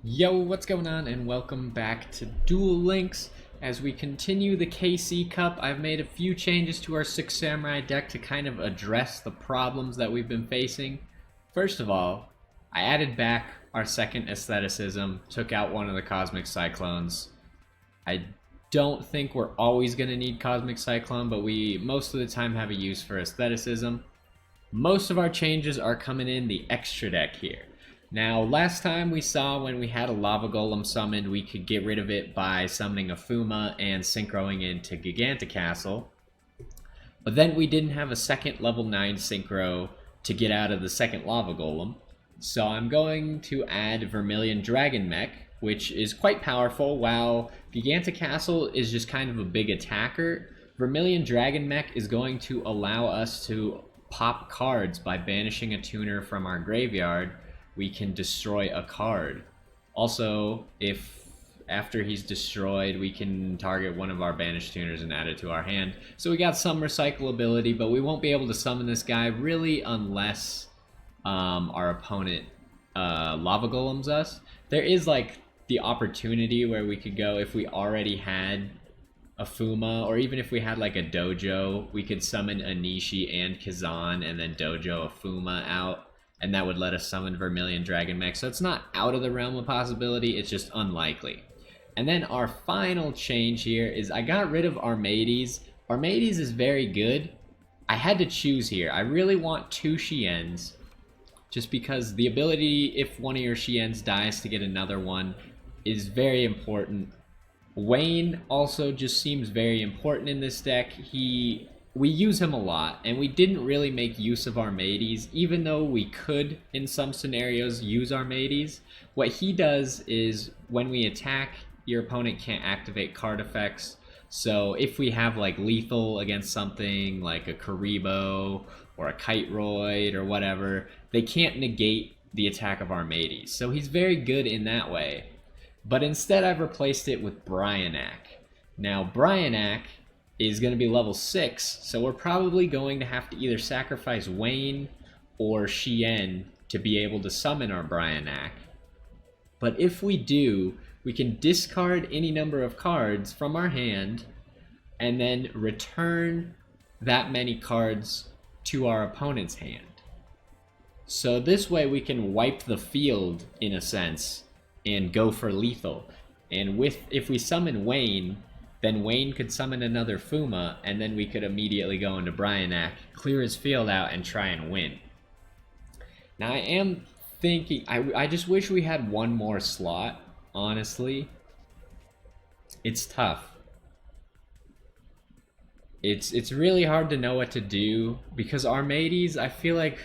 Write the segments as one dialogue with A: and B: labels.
A: Yo, what's going on, and welcome back to Duel Links. As we continue the KC Cup, I've made a few changes to our Six Samurai deck to kind of address the problems that we've been facing. First of all, I added back our second aestheticism, took out one of the Cosmic Cyclones. I don't think we're always going to need Cosmic Cyclone, but we most of the time have a use for aestheticism. Most of our changes are coming in the extra deck here. Now, last time we saw when we had a Lava Golem summoned, we could get rid of it by summoning a Fuma and synchroing into Giganticastle. But then we didn't have a second level 9 synchro to get out of the second Lava Golem. So I'm going to add Vermilion Dragon Mech, which is quite powerful. While Giganticastle is just kind of a big attacker, Vermilion Dragon Mech is going to allow us to pop cards by banishing a tuner from our graveyard. We can destroy a card. Also, if after he's destroyed, we can target one of our banished tuners and add it to our hand. So we got some recyclability, but we won't be able to summon this guy really unless our opponent Lava Golems us. There is like the opportunity where we could go if we already had a Fuma, or even if we had like a Dojo, we could summon a Nishi and Kazan and then Dojo a Fuma out. And that would let us summon Vermilion Dragon Mech. So it's not out of the realm of possibility, it's just unlikely. And then our final change here is I got rid of Armades. Armades is very good. I had to choose here. I really want two Shiens, just because the ability, if one of your Shiens dies, to get another one is very important. Wayne also just seems very important in this deck. We use him a lot, and we didn't really make use of Armades, even though we could, in some scenarios, use Armades. What he does is, when we attack, your opponent can't activate card effects. So if we have like lethal against something like a Karibo or a Kiteroid or whatever, they can't negate the attack of Armades. So he's very good in that way. But instead I've replaced it with Bryanak. Now Bryanak is going to be level 6, so we're probably going to have to either sacrifice Wayne or Shien to be able to summon our Bryanak. But if we do, we can discard any number of cards from our hand and then return that many cards to our opponent's hand. So this way we can wipe the field, in a sense, and go for lethal. And if we summon Wayne, then Wayne could summon another Fuma, and then we could immediately go into Bryanak, clear his field out, and try and win. Now I am thinking, I just wish we had one more slot, honestly. It's tough. It's really hard to know what to do, because Armades, I feel like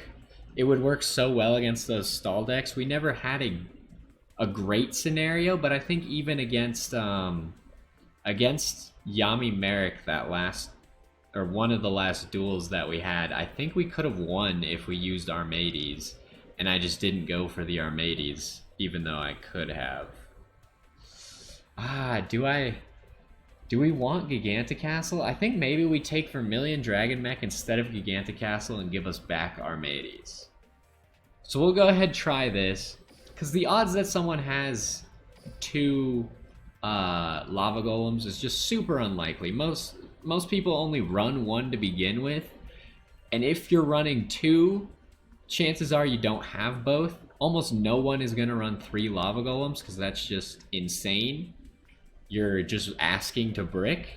A: it would work so well against those stall decks. We never had a great scenario, but I think even against Yami Merrick, that last, or one of the last duels that we had, I think we could have won if we used Armades, and I just didn't go for the Armades, even though I could have. Do we want Giganticastle? I think maybe we take Vermilion Dragon Mech instead of Giganticastle and give us back Armades. So we'll go ahead and try this, because the odds that someone has two Lava Golems is just super unlikely. Most people only run one to begin with, and if you're running two, chances are you don't have both. Almost no one is going to run 3 Lava Golems, because that's just insane. You're just asking to brick.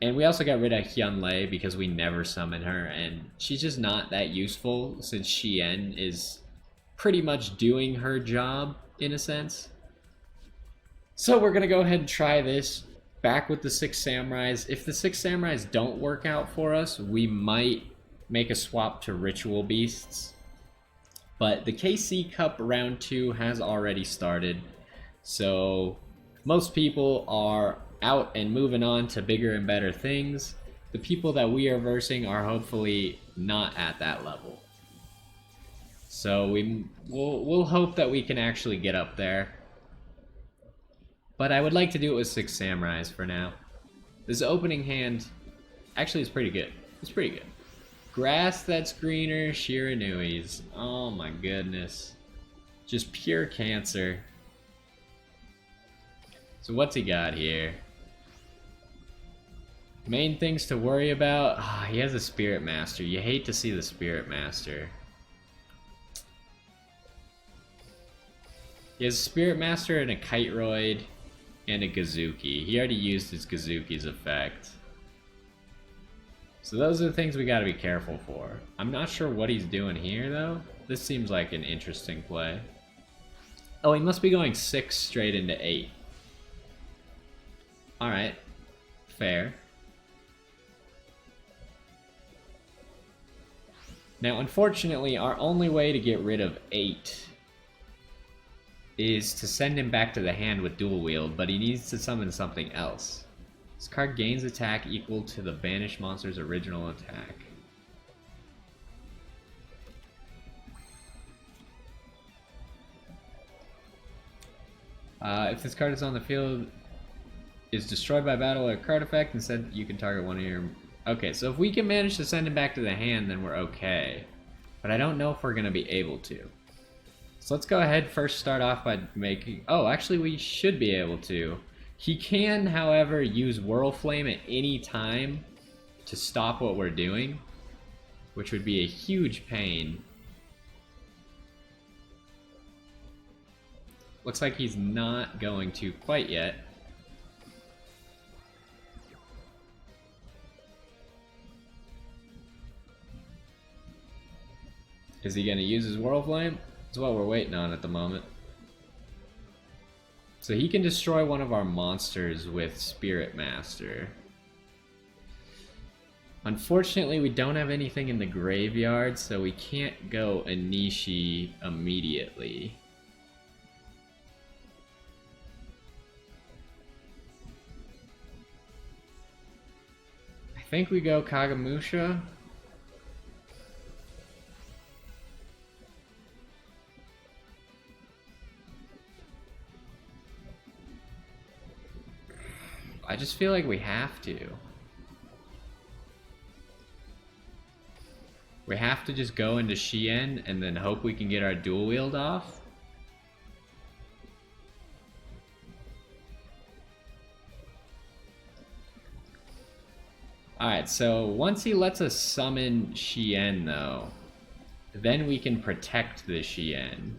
A: And we also got rid of Hyunlei because we never summon her, and she's just not that useful since Shien is pretty much doing her job in a sense. So we're going to go ahead and try this back with the 6 Samurais. If the 6 Samurais don't work out for us, we might make a swap to Ritual Beasts. But the KC Cup Round 2 has already started, so most people are out and moving on to bigger and better things. The people that we are versing are hopefully not at that level. So we'll hope that we can actually get up there. But I would like to do it with 6 Samurais for now. This opening hand actually is pretty good. It's pretty good. Grass that's greener, Shiranui's. Oh my goodness. Just pure cancer. So what's he got here? Main things to worry about? Ah, he has a Spirit Master. You hate to see the Spirit Master. He has a Spirit Master and a Kiteroid and a Gazuki. He already used his Gazuki's effect. So those are the things we gotta be careful for. I'm not sure what he's doing here, though. This seems like an interesting play. Oh, he must be going 6 straight into 8. Alright. Fair. Now, unfortunately, our only way to get rid of 8 is to send him back to the hand with dual wield, but he needs to summon something else. This card gains attack equal to the banished monster's original attack. If this card is on the field, is destroyed by battle or card effect, instead you can target one of your... Okay, so if we can manage to send him back to the hand, then we're okay. But I don't know if we're going to be able to. So let's go ahead first start off by making... Oh, actually we should be able to. He can, however, use Whirlflame at any time to stop what we're doing, which would be a huge pain. Looks like he's not going to quite yet. Is he going to use his Whirlflame? That's what we're waiting on at the moment. So he can destroy one of our monsters with Spirit Master. Unfortunately, we don't have anything in the graveyard, so we can't go Anishi immediately. I think we go Kagamusha. I just feel like we have to. We have to just go into Shien and then hope we can get our dual wield off. Alright, so once he lets us summon Shien, though, then we can protect the Shien.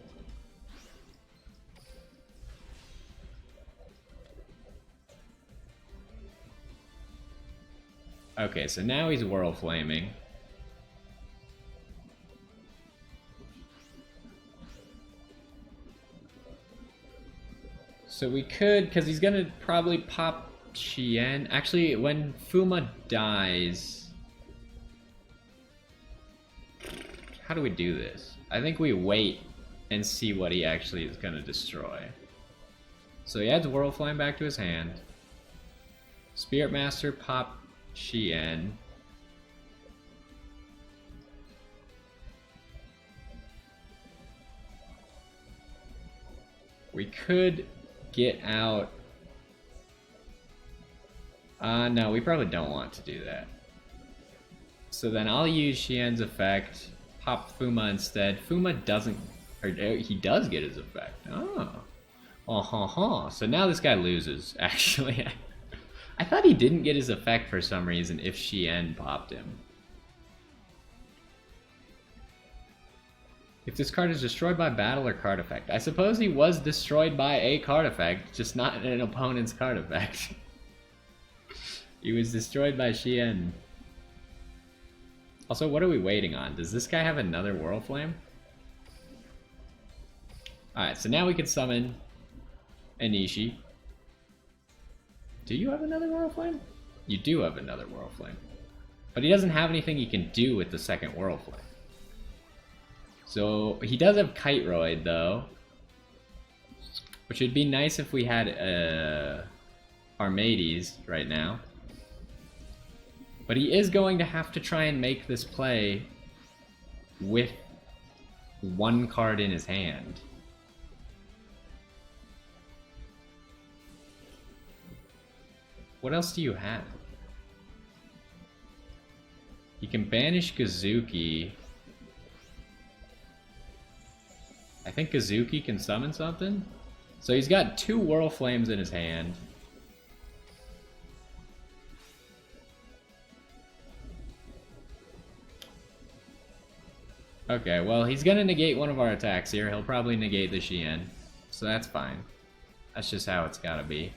A: Okay, so now he's Whirlflaming. So we could, because he's gonna probably pop Shien. Actually, when Fuma dies... How do we do this? I think we wait and see what he actually is gonna destroy. So he adds Whirlflame back to his hand. Spirit Master, pop Shien. We could get out... no, we probably don't want to do that. So then I'll use Shien's effect, pop Fuma instead. Fuma doesn't... Or he does get his effect. Oh. So now this guy loses, actually. I thought he didn't get his effect for some reason if Shien popped him. If this card is destroyed by battle or card effect. I suppose he was destroyed by a card effect, just not an opponent's card effect. He was destroyed by Shien. Also, what are we waiting on? Does this guy have another Whirlflame? Alright, so now we can summon Anishi. Do you have another Whirlflame? You do have another Whirlflame. But he doesn't have anything he can do with the second Whirlflame. So, he does have Kiteroid, though. Which would be nice if we had Armades right now. But he is going to have to try and make this play with one card in his hand. What else do you have? You can banish Gazuki. I think Gazuki can summon something? So he's got 2 Whirl Flames in his hand. Okay, well, he's gonna negate one of our attacks here. He'll probably negate the Shien. So that's fine. That's just how it's gotta be.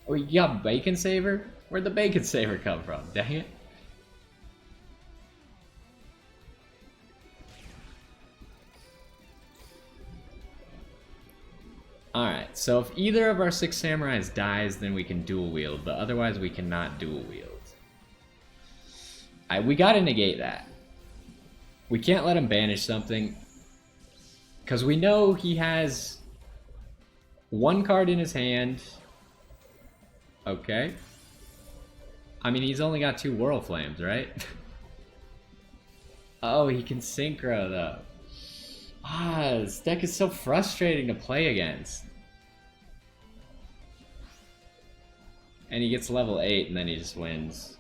A: Oh, you got Bacon Saver? Where'd the Bacon Saver come from? Dang it. Alright, so if either of our 6 samurais dies, then we can dual wield, but otherwise we cannot dual wield. We gotta negate that. We can't let him banish something, because we know he has 1 card in his hand. Okay. I mean, he's only got 2 Whirl Flames, right? Oh, he can Synchro, though. Ah, this deck is so frustrating to play against. And he gets level 8 and then he just wins.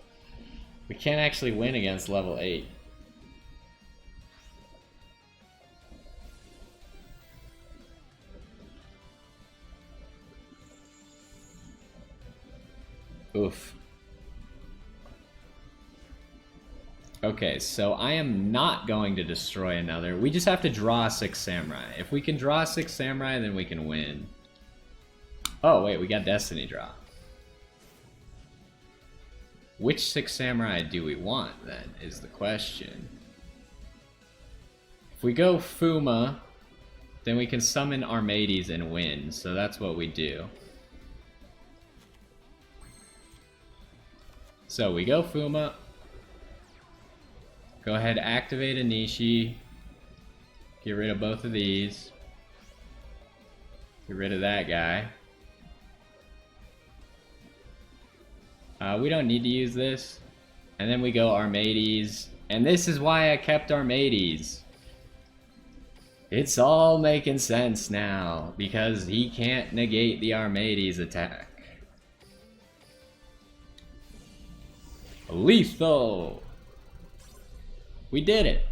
A: We can't actually win against level 8. Oof. Okay, so I am not going to destroy another. We just have to draw a 6 samurai. If we can draw a 6 samurai, then we can win. Oh, wait, we got Destiny draw. Which 6 samurai do we want, then, is the question. If we go Fuma, then we can summon Armades and win, so that's what we do. So we go Fuma. Go ahead, activate Anishi. Get rid of both of these. Get rid of that guy. We don't need to use this. And then we go Armades. And this is why I kept Armades. It's all making sense now, because he can't negate the Armades attack. Lethal! We did it!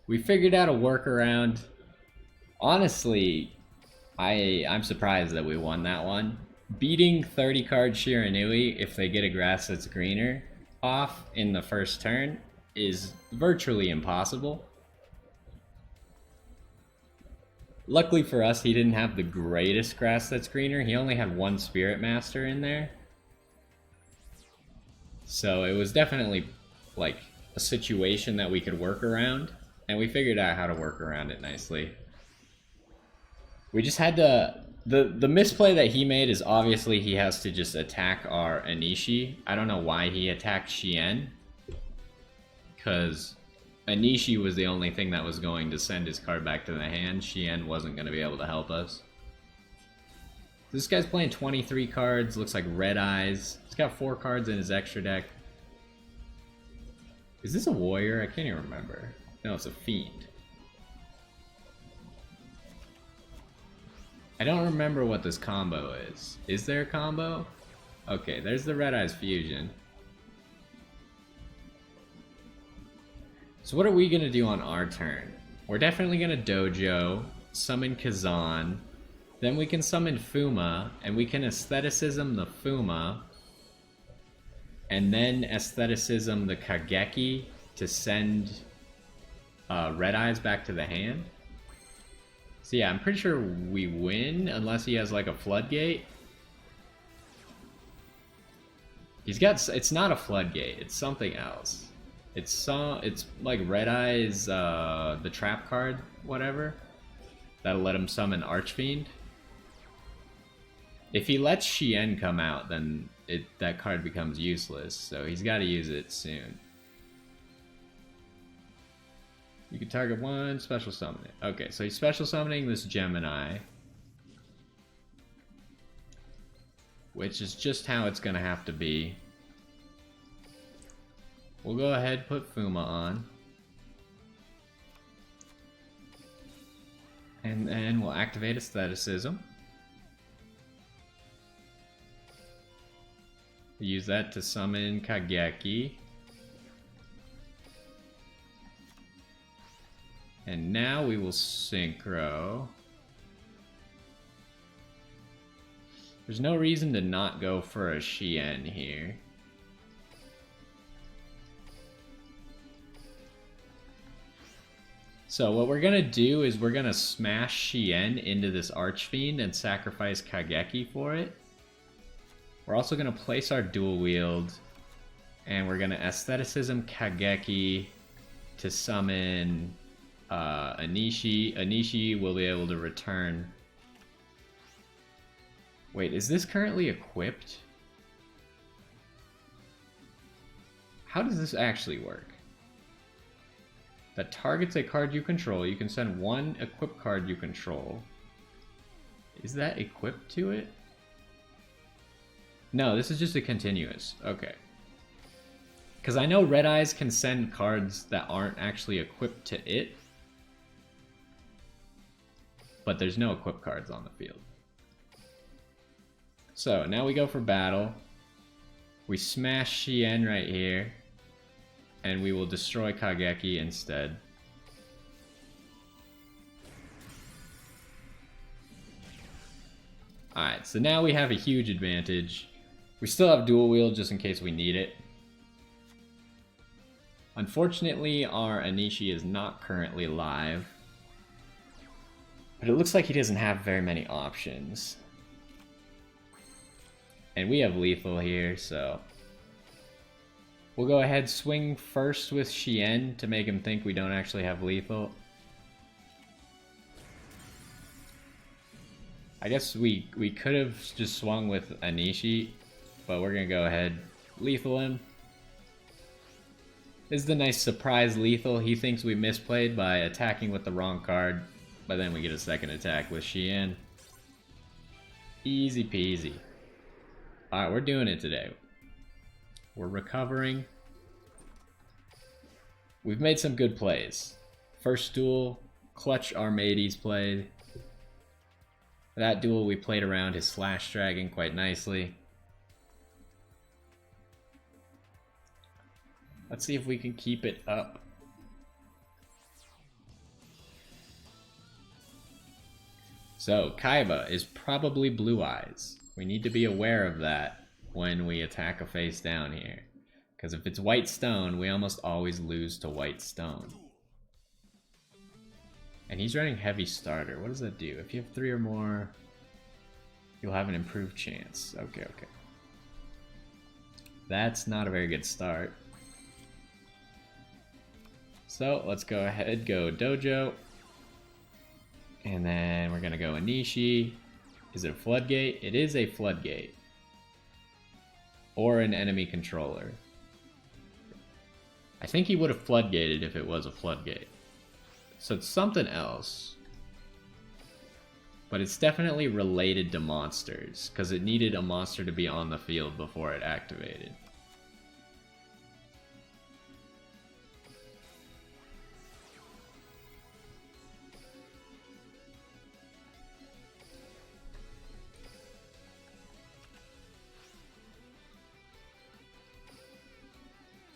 A: We figured out a workaround. Honestly, I'm surprised that we won that one. Beating 30 card Shiranui if they get a grass that's greener off in the first turn is virtually impossible. Luckily for us, he didn't have the greatest grass that's greener. He only had 1 Spirit Master in there. So it was definitely like a situation that we could work around, and we figured out how to work around it nicely. We just had to... The misplay that he made is obviously he has to just attack our Anishi. I don't know why he attacked Shien, because Anishi was the only thing that was going to send his card back to the hand. Shien wasn't going to be able to help us. This guy's playing 23 cards, looks like Red Eyes. He's got 4 cards in his extra deck. Is this a warrior? I can't even remember. No, it's a fiend. I don't remember what this combo is. Is there a combo? Okay, there's the Red Eyes fusion. So what are we gonna do on our turn? We're definitely gonna dojo, summon Kazan, then we can summon Fuma, and we can aestheticism the Fuma, and then aestheticism the Kageki to send Red Eyes back to the hand. So yeah, I'm pretty sure we win, unless he has like a floodgate. He's got, it's not a floodgate, it's something else. It's like Red Eyes, the trap card, whatever. That'll let him summon Archfiend. If he lets Shien come out, then that card becomes useless, so he's got to use it soon. You can target 1, special summon it. Okay, so he's special summoning this Gemini, which is just how it's going to have to be. We'll go ahead, put Fuma on. And then we'll activate Aestheticism. Use that to summon Kageki. And now we will synchro. There's no reason to not go for a Shien here. So what we're gonna do is we're gonna smash Shien into this Archfiend and sacrifice Kageki for it. We're also gonna place our dual wield, and we're gonna Aestheticism Kageki to summon Anishi. Anishi will be able to return. Wait, is this currently equipped? How does this actually work? That targets a card you control. You can send one equipped card you control. Is that equipped to it? No, this is just a continuous. Okay. Because I know Red Eyes can send cards that aren't actually equipped to it. But there's no equipped cards on the field. So, now we go for battle. We smash Shien right here. And we will destroy Kageki instead. Alright, so now we have a huge advantage. We still have dual wield just in case we need it. Unfortunately, our Anishi is not currently live. But it looks like he doesn't have very many options. And we have lethal here, so we'll go ahead swing first with Shien to make him think we don't actually have lethal. I guess we could have just swung with Anishi, but we're gonna go ahead lethal him. This is the nice surprise lethal. He thinks we misplayed by attacking with the wrong card, but then we get a second attack with Shien. Easy peasy. Alright, we're doing it today. We're recovering. We've made some good plays. First duel, clutch Armades played. That duel we played around his Slash Dragon quite nicely. Let's see if we can keep it up. So, Kaiba is probably Blue Eyes. We need to be aware of that when we attack a face down here. Because if it's White Stone, we almost always lose to White Stone. And he's running Heavy Starter. What does that do? If you have 3 or more, you'll have an improved chance. Okay, okay. That's not a very good start. So, let's go ahead, go Dojo. And then we're gonna go Anishi. Is it a Floodgate? It is a Floodgate. Or an enemy controller. I think he would have Floodgated if it was a Floodgate. So it's something else. But it's definitely related to monsters, because it needed a monster to be on the field before it activated.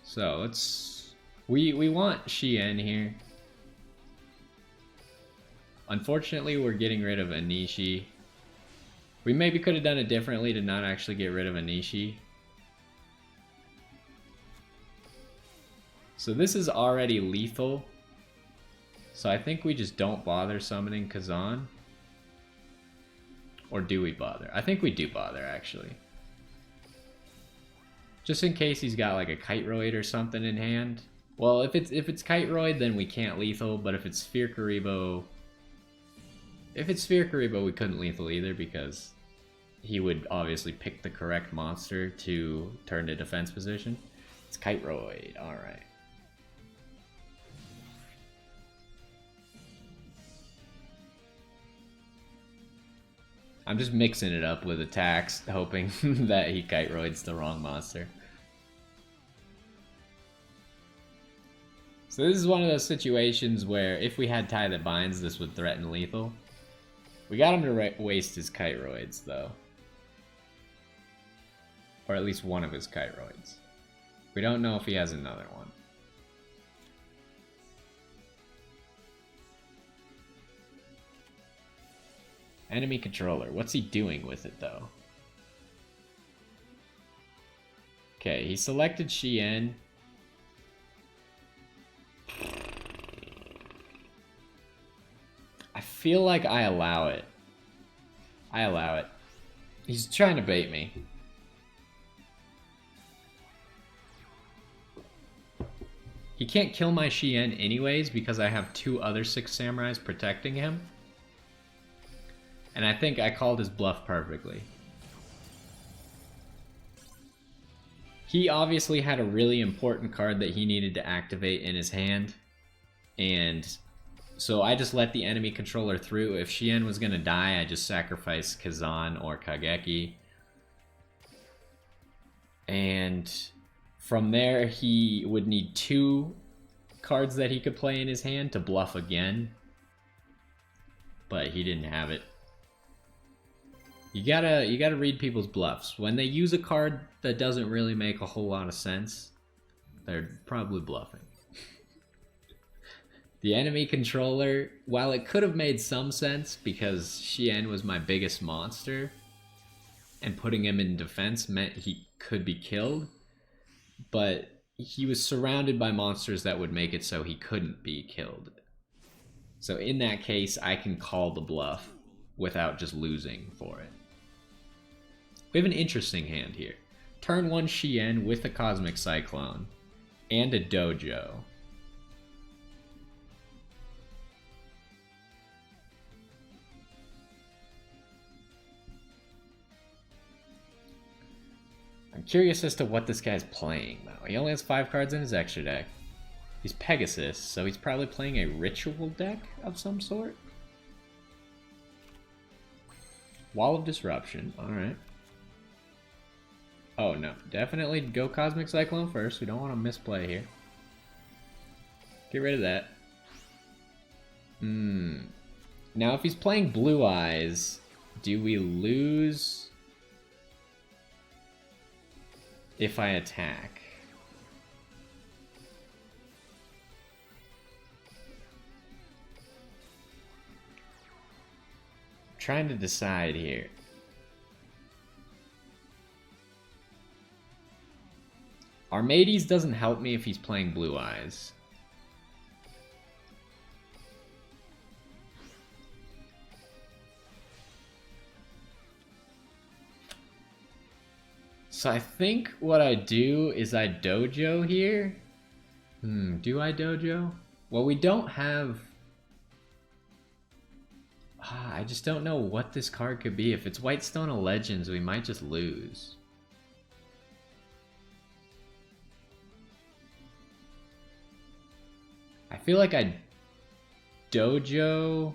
A: So let's... We want Shien here. Unfortunately, we're getting rid of Anishi. We maybe could have done it differently to not actually get rid of Anishi. So this is already lethal. So I think we just don't bother summoning Kazan. Or do we bother? I think we do bother, actually. Just in case he's got like a Kiteroid or something in hand. Well, if it's Kiteroid, then we can't lethal, but if it's Sphere Karibo... If it's Sphere Karibo, we couldn't lethal either because he would obviously pick the correct monster to turn to defense position. It's Kiteroid, alright. I'm just mixing it up with attacks, hoping that he Kiteroids the wrong monster. So this is one of those situations where if we had Tie That Binds, this would threaten lethal. We got him to waste his Kiteroids, though. Or at least one of his Kiteroids. We don't know if he has another one. Enemy controller. What's he doing with it, though? Okay, he selected Shien. I feel like I allow it. I allow it. He's trying to bait me. He can't kill my Shien anyways because I have 2 other 6 samurais protecting him. And I think I called his bluff perfectly. He obviously had a really important card that he needed to activate in his hand. And so I just let the enemy controller through. If Shien was going to die, I just sacrificed Kazan or Kageki. And from there, he would need 2 cards that he could play in his hand to bluff again. But he didn't have it. You gotta read people's bluffs. When they use a card that doesn't really make a whole lot of sense, they're probably bluffing. The enemy controller, while it could have made some sense because Shien was my biggest monster, and putting him in defense meant he could be killed, but he was surrounded by monsters that would make it so he couldn't be killed. So in that case, I can call the bluff without just losing for it. We have an interesting hand here. Turn 1 Shien with a Cosmic Cyclone and a Dojo. I'm curious as to what this guy's playing, though. He only has 5 cards in his extra deck. He's Pegasus, so he's probably playing a ritual deck of some sort. Wall of Disruption, alright. Oh no, definitely go Cosmic Cyclone first. We don't want to misplay here. Get rid of that. Now if he's playing Blue Eyes, do we lose if I attack? I'm trying to decide here. Armades doesn't help me if he's playing Blue Eyes. So I think what I do is I Dojo here. Do I Dojo? Well, we don't have... I just don't know what this card could be. If it's Whitestone of Legends, we might just lose. I feel like I Dojo,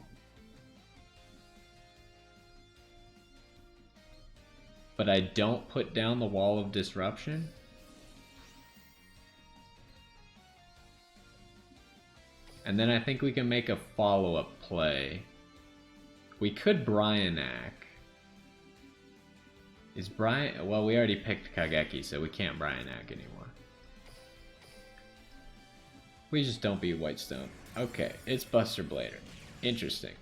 A: but I don't put down the Wall of Disruption. And then I think we can make a follow-up play. We could Bryanak. Is Brian... Well, we already picked Kageki, so we can't Bryanak anymore. We just don't beat Whitestone. Okay, it's Buster Blader. Interesting.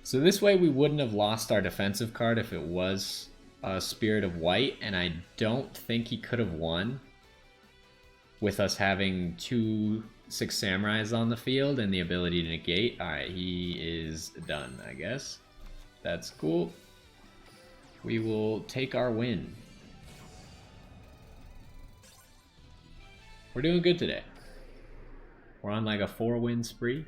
A: So this way we wouldn't have lost our defensive card if it was Spirit of White, and I don't think he could have won with us having 2 6 Samurais on the field and the ability to negate. Alright, he is done, I guess. That's cool. We will take our win. We're doing good today. We're on like a 4-win spree.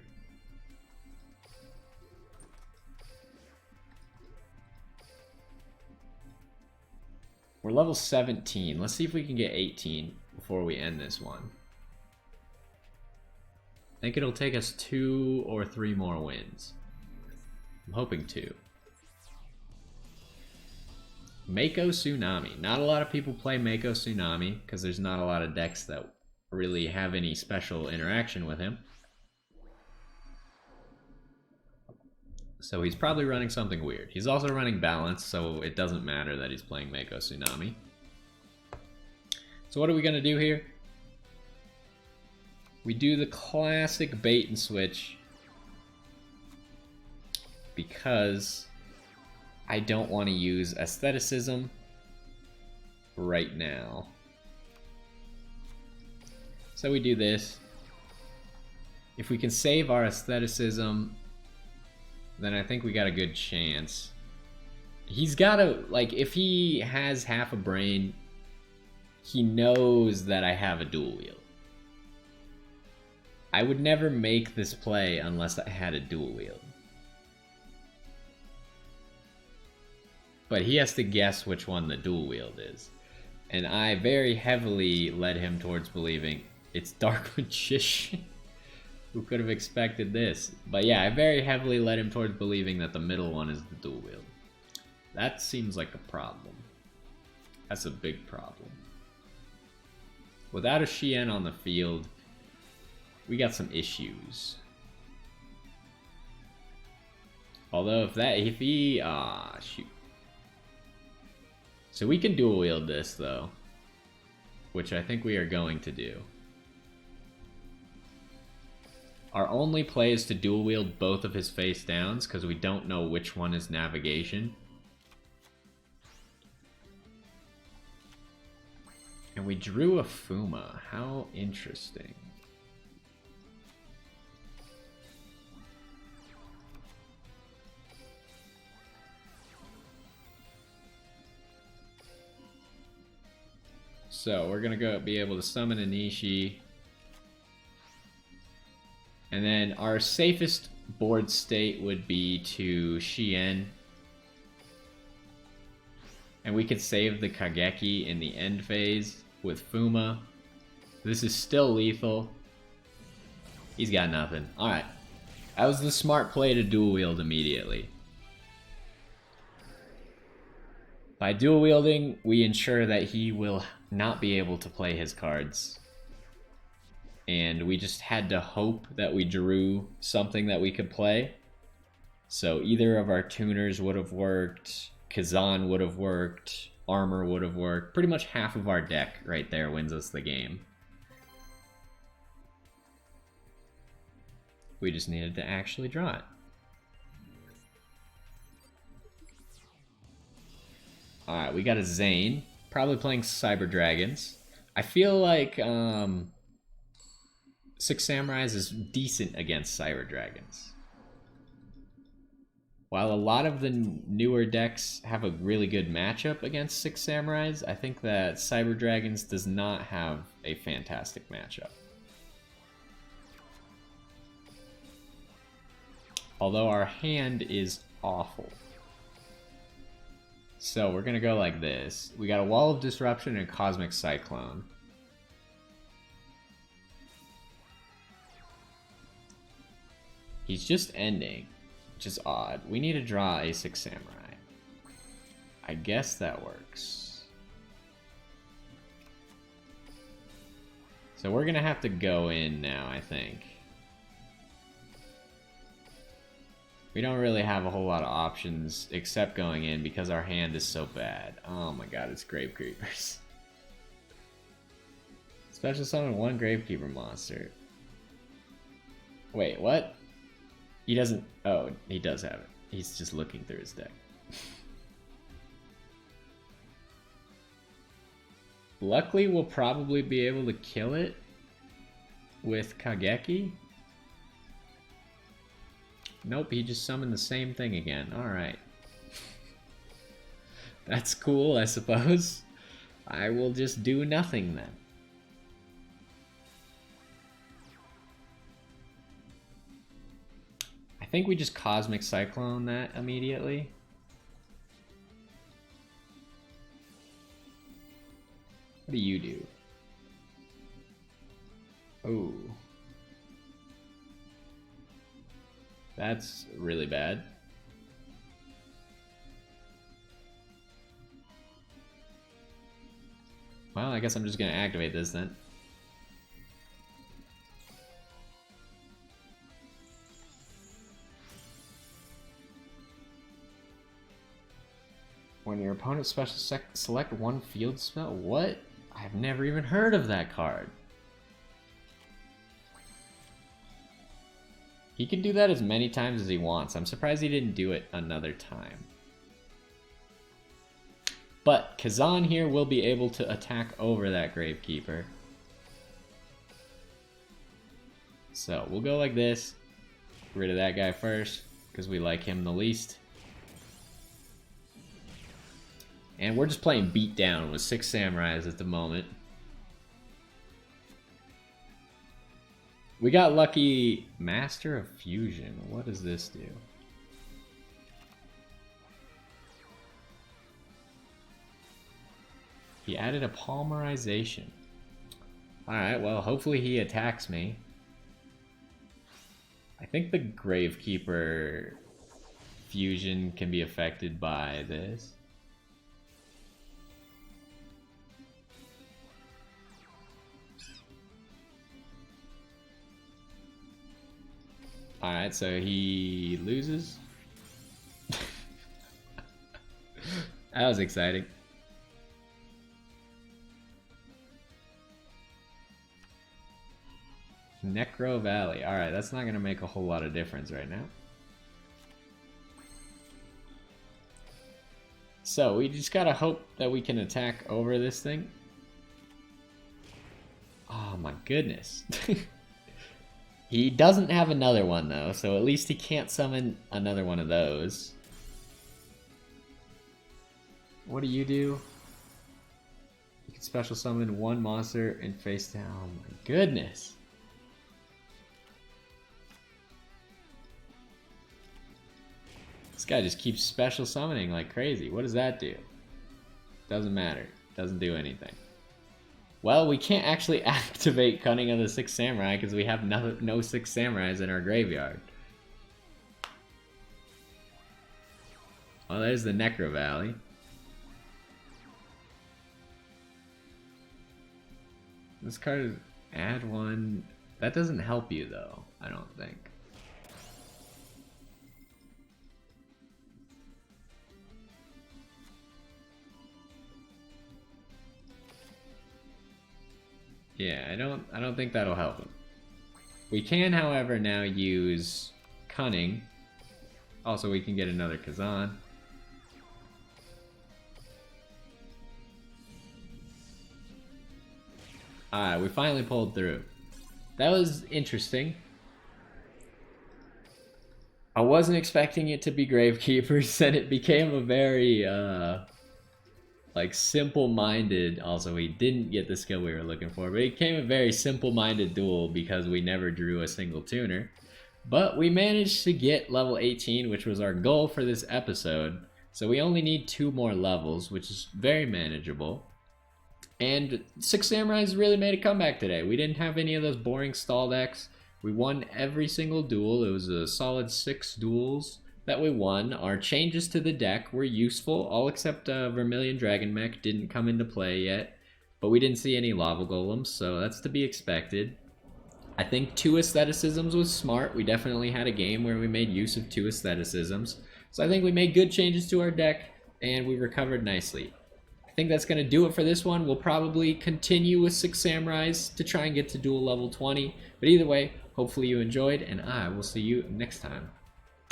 A: We're level 17. Let's see if we can get 18 before we end this one. I think it'll take us 2 or 3 more wins. I'm hoping 2. Mako Tsunami. Not a lot of people play Mako Tsunami because there's not a lot of decks that really have any special interaction with him. So he's probably running something weird. He's also running Balance, so it doesn't matter that he's playing Mako Tsunami. So what are we going to do here? We do the classic bait and switch. because I don't want to use aestheticism right now. So we do this. If we can save our aestheticism, then I think we got a good chance. He's gotta, like, if he has half a brain, he knows that I have a dual wield. I would never make this play unless I had a dual wield. But he has to guess which one the dual wield is. And I very heavily led him towards believing it's Dark Magician. Who could have expected this? But yeah, I very heavily led him towards believing that the middle one is the dual wield. That seems like a problem. That's a big problem. Without a Shien on the field, we got some issues. Although if he, shoot. So we can dual wield this though, which I think we are going to do. Our only play is to dual wield both of his face downs because we don't know which one is navigation. And we drew a Fuma. How interesting. So we're gonna be able to summon a Nishi. And then our safest board state would be to Shien. And we could save the Kageki in the end phase with Fuma. This is still lethal. He's got nothing. Alright. That was the smart play to dual wield immediately. By dual wielding, we ensure that he will not be able to play his cards. And we just had to hope that we drew something that we could play. So either of our tuners would have worked, Kazan would have worked, Armor would have worked. Pretty much half of our deck right there wins us the game. We just needed to actually draw it. Alright, we got a Zane. Probably playing Cyber Dragons. I feel like Six Samurais is decent against Cyber Dragons. While a lot of the newer decks have a really good matchup against Six Samurais, I think that Cyber Dragons does not have a fantastic matchup. Although our hand is awful. So we're gonna go like this. We got a Wall of Disruption and a Cosmic Cyclone. He's just ending, which is odd. We need to draw a Six Samurai. I guess that works. So we're gonna have to go in now, I think. We don't really have a whole lot of options except going in because our hand is so bad. Oh my god, it's Grave Creepers. Special summon one Gravekeeper monster. Wait, what? He doesn't... Oh, he does have it. He's just looking through his deck. Luckily, we'll probably be able to kill it with Kageki. Nope, he just summoned the same thing again. Alright. That's cool, I suppose. I will just do nothing then. I think we just Cosmic Cyclone that immediately. What do you do? Oh. That's really bad. Well, I guess I'm just gonna activate this then. When your opponent special select one field spell? What? I've never even heard of that card. He can do that as many times as he wants. I'm surprised he didn't do it another time. But Kazan here will be able to attack over that Gravekeeper. So we'll go like this. Get rid of that guy first, because we like him the least. And we're just playing beatdown with 6 samurais at the moment. We got lucky. Master of Fusion. What does this do? He added a polymerization. Alright, well, hopefully he attacks me. I think the Gravekeeper fusion can be affected by this. Alright, so he loses. That was exciting. Necro Valley. Alright, that's not going to make a whole lot of difference right now. So, we just gotta hope that we can attack over this thing. Oh my goodness. He doesn't have another one though, so at least he can't summon another one of those. What do? You can special summon one monster and face down. Oh my goodness. This guy just keeps special summoning like crazy. What does that do? Doesn't matter. Doesn't do anything. Well, we can't actually activate Cunning of the Sixth Samurai because we have no 6 samurais in our graveyard. Well, there's the Necro Valley. This card is add 1. That doesn't help you though, I don't think. Yeah, I don't think that'll help him. We can, however, now use Cunning. Also, we can get another Kazan. Alright, we finally pulled through. That was interesting. I wasn't expecting it to be Gravekeepers, and it became a very, like simple-minded. Also, we didn't get the skill we were looking for, but it became a very simple-minded duel because we never drew a single tuner. But we managed to get level 18, which was our goal for this episode. So we only need 2 more levels, which is very manageable. And 6 Samurais really made a comeback today. We didn't have any of those boring stall decks. We won every single duel. It was a solid 6 duels that we won. Our changes to the deck were useful, all except Vermilion Dragon Mech didn't come into play yet, but we didn't see any Lava Golems, so that's to be expected. I think 2 Aestheticisms was smart. We definitely had a game where we made use of 2 Aestheticisms, so I think we made good changes to our deck, and we recovered nicely. I think that's going to do it for this one. We'll probably continue with 6 Samurais to try and get to duel level 20, but either way, hopefully you enjoyed, and I will see you next time.